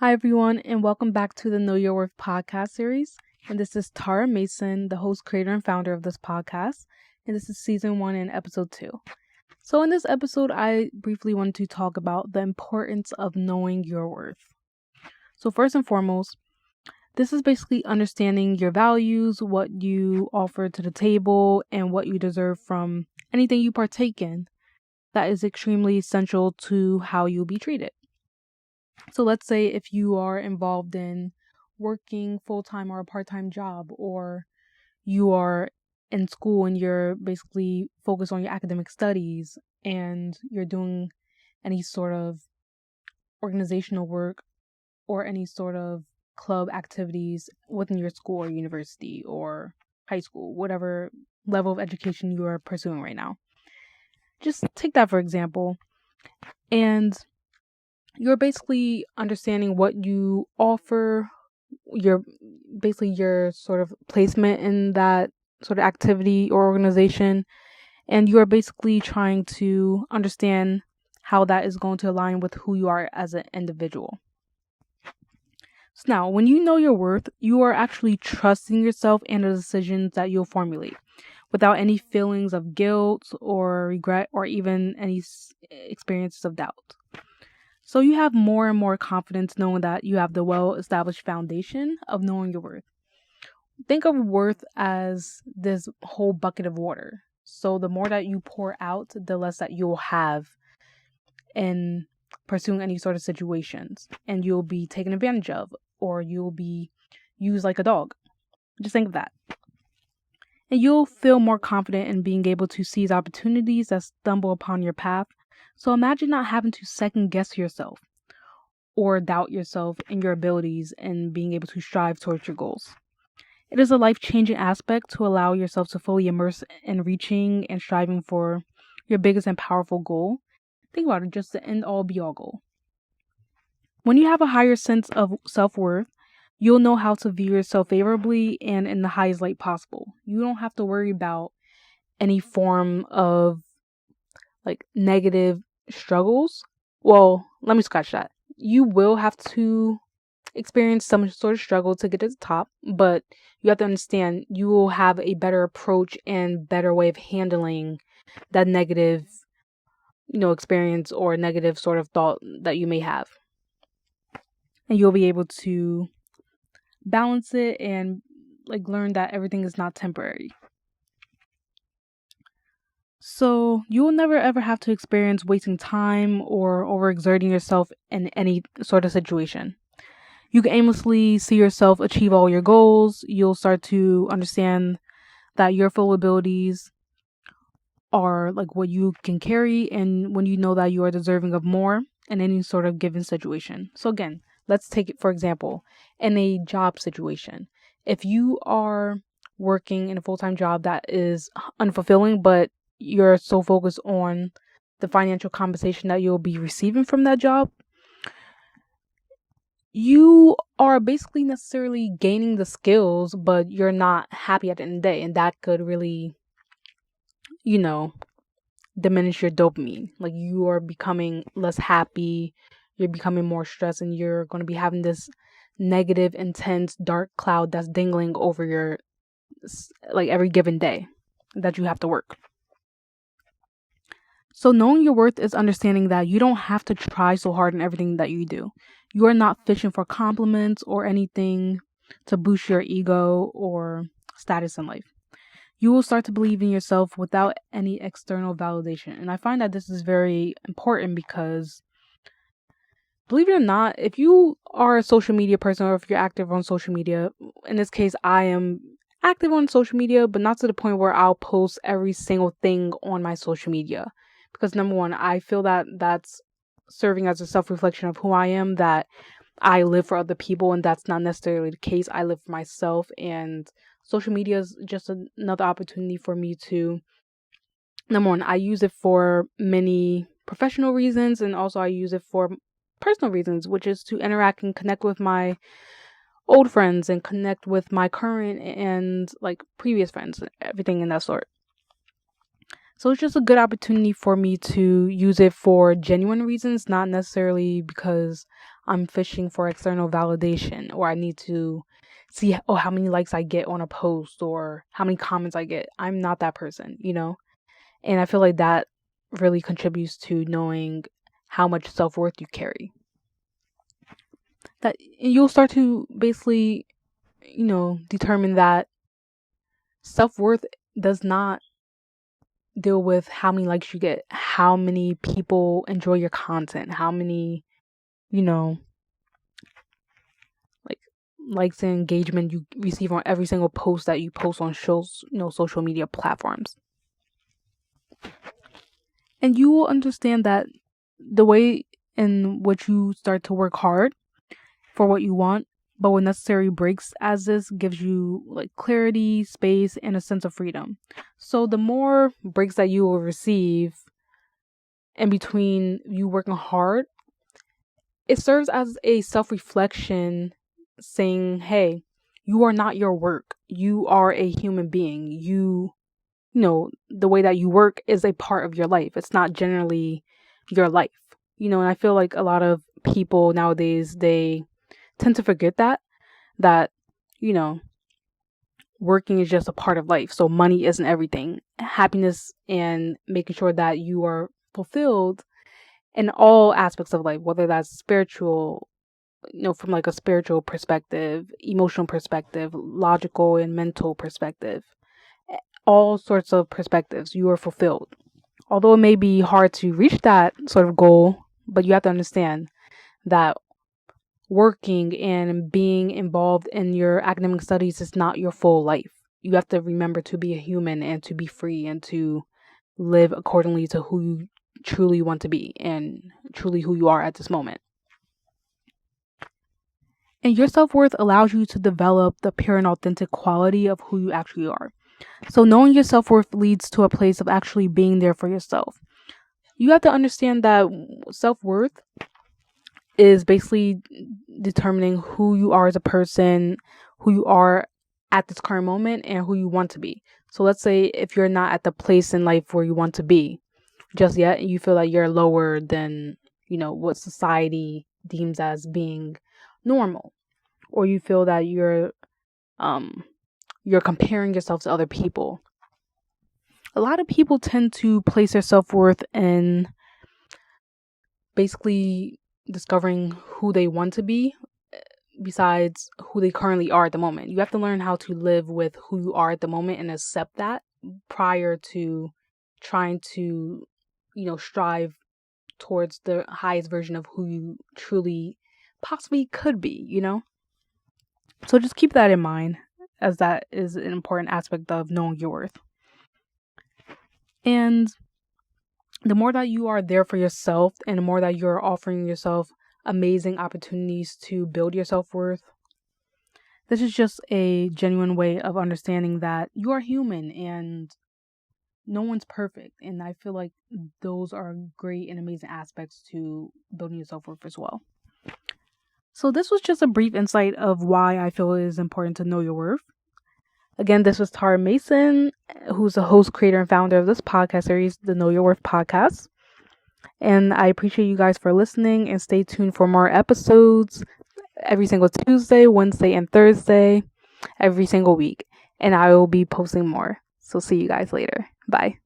Hi, everyone, and welcome back to the Know Your Worth podcast series. And this is Tara Mason, the host, creator, and founder of this podcast. And this is season 1 and episode 2. So in this episode, I briefly wanted to talk about the importance of knowing your worth. So first and foremost, this is basically understanding your values, what you offer to the table, and what you deserve from anything you partake in. That is extremely essential to how you'll be treated. So let's say if you are involved in working full-time or a part-time job, or you are in school and you're basically focused on your academic studies and you're doing any sort of organizational work or any sort of club activities within your school or university or high school, whatever level of education you are pursuing right now. Just take that for example. And you're basically understanding what you offer, your sort of placement in that sort of activity or organization, and you are basically trying to understand how that is going to align with who you are as an individual. So now, when you know your worth, you are actually trusting yourself and the decisions that you'll formulate without any feelings of guilt or regret or even any experiences of doubt. So you have more and more confidence knowing that you have the well-established foundation of knowing your worth. Think of worth as this whole bucket of water. So the more that you pour out, the less that you'll have in pursuing any sort of situations. And you'll be taken advantage of, or you'll be used like a dog. Just think of that. And you'll feel more confident in being able to seize opportunities that stumble upon your path. So imagine not having to second guess yourself or doubt yourself and your abilities and being able to strive towards your goals. It is a life-changing aspect to allow yourself to fully immerse in reaching and striving for your biggest and powerful goal. Think about it, just the end-all be-all goal. When you have a higher sense of self-worth, you'll know how to view yourself favorably and in the highest light possible. You don't have to worry about any form of negative struggles. Well, let me scratch that. You will have to experience some sort of struggle to get to the top, but you have to understand you will have a better approach and better way of handling that negative, experience or negative sort of thought that you may have. And you'll be able to balance it and learn that everything is not temporary. So you will never ever have to experience wasting time or overexerting yourself in any sort of situation. You can aimlessly see yourself achieve all your goals. You'll start to understand that your full abilities are what you can carry, and when you know that you are deserving of more in any sort of given situation. So again, let's take it for example, in a job situation. If you are working in a full-time job that is unfulfilling, but you're so focused on the financial compensation that you'll be receiving from that job, you are basically necessarily gaining the skills, but you're not happy at the end of the day. And that could really, diminish your dopamine. You are becoming less happy, you're becoming more stressed, and you're going to be having this negative, intense, dark cloud that's dangling over your, every given day that you have to work. So knowing your worth is understanding that you don't have to try so hard in everything that you do. You are not fishing for compliments or anything to boost your ego or status in life. You will start to believe in yourself without any external validation. And I find that this is very important because, believe it or not, if you are a social media person or if you're active on social media, in this case, I am active on social media, but not to the point where I'll post every single thing on my social media. Because number one, I feel that that's serving as a self-reflection of who I am, that I live for other people, and that's not necessarily the case. I live for myself, and social media is just another opportunity for me to, number one, I use it for many professional reasons, and also I use it for personal reasons, which is to interact and connect with my old friends and connect with my current and previous friends, everything in that sort. So it's just a good opportunity for me to use it for genuine reasons, not necessarily because I'm fishing for external validation, or I need to see how many likes I get on a post or how many comments I get. I'm not that person, And I feel like that really contributes to knowing how much self-worth you carry. That you'll start to basically, determine that self-worth does not deal with how many likes you get, how many people enjoy your content, how many, like likes and engagement you receive on every single post that you post on social media platforms. And you will understand that the way in which you start to work hard for what you want, but with necessary breaks as this gives you like clarity, space, and a sense of freedom. So the more breaks that you will receive in between you working hard, it serves as a self-reflection saying, hey, you are not your work. You are a human being. The way that you work is a part of your life. It's not generally your life. And I feel like a lot of people nowadays, they tend to forget that, working is just a part of life. So money isn't everything. Happiness and making sure that you are fulfilled in all aspects of life, whether that's spiritual, from like a spiritual perspective, emotional perspective, logical and mental perspective, all sorts of perspectives, you are fulfilled. Although it may be hard to reach that sort of goal, but you have to understand that working and being involved in your academic studies is not your full life. You have to remember to be a human and to be free and to live accordingly to who you truly want to be and truly who you are at this moment. And your self-worth allows you to develop the pure and authentic quality of who you actually are. So knowing your self-worth leads to a place of actually being there for yourself. You have to understand that self-worth is basically determining who you are as a person, who you are at this current moment, and who you want to be. So let's say if you're not at the place in life where you want to be just yet, you feel like you're lower than, what society deems as being normal, or you feel that you're comparing yourself to other people. A lot of people tend to place their self-worth in basically discovering who they want to be besides who they currently are at the moment. You have to learn how to live with who you are at the moment and accept that prior to trying to, strive towards the highest version of who you truly possibly could be, So just keep that in mind, as that is an important aspect of knowing your worth. And the more that you are there for yourself and the more that you're offering yourself amazing opportunities to build your self-worth, this is just a genuine way of understanding that you are human and no one's perfect. And I feel like those are great and amazing aspects to building your self-worth as well. So this was just a brief insight of why I feel it is important to know your worth. Again, this was Tara Mason, who's the host, creator, and founder of this podcast series, the Know Your Worth podcast. And I appreciate you guys for listening, and stay tuned for more episodes every single Tuesday, Wednesday, and Thursday every single week. And I will be posting more. So see you guys later. Bye.